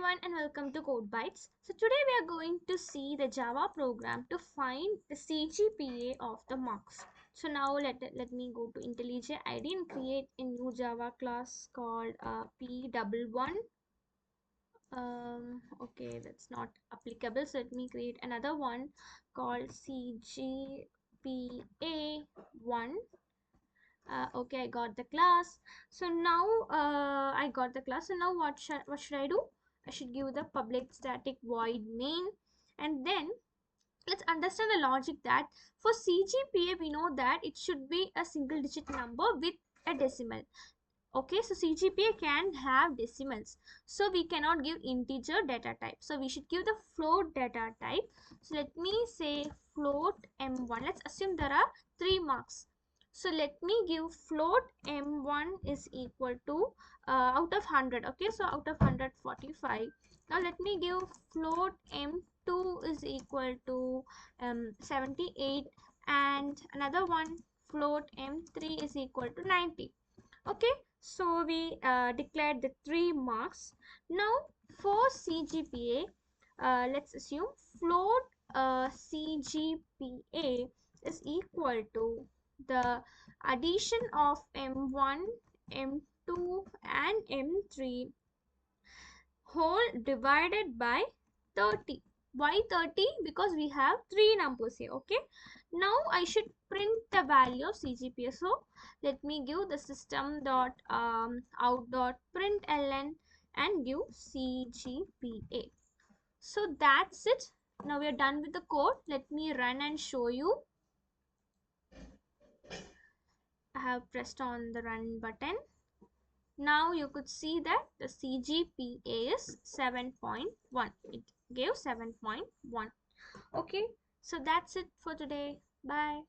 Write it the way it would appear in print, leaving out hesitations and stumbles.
everyone and welcome to Code Bytes. So today we are going to see the Java program to find the CGPA of the marks. So now let me go to IntelliJ IDE and create a new Java class called P11. Okay, that's not applicable. So let me create another one called CGPA1. Okay, I got the class. So now I got the class. So now what should I do? I should give the public static void main, and then let's understand the logic that for CGPA we know that it should be a single digit number with a decimal. Okay, so CGPA can have decimals, so we cannot give integer data type, so we should give the float data type. So let me say float m1. Let's assume there are 3 marks, so let me give float m1 is equal to out of 100. Okay, so out of 145. Now let me give float m2 is equal to 78, and another one float m3 is equal to 90. Okay, so we declared the 3 marks. Now for CGPA, let's assume float CGPA is equal to the addition of m1, m2 and m3 whole divided by 30. Why 30? Because we have 3 numbers here. Okay, now I should print the value of CGPA. So let me give the system dot out dot println and give CGPA. So that's it. Now we are done with the code. Let me run and show you. I have pressed on the run button. Now you could see that the CGPA is 7.1. It gave 7.1. Okay, so that's it for today. Bye.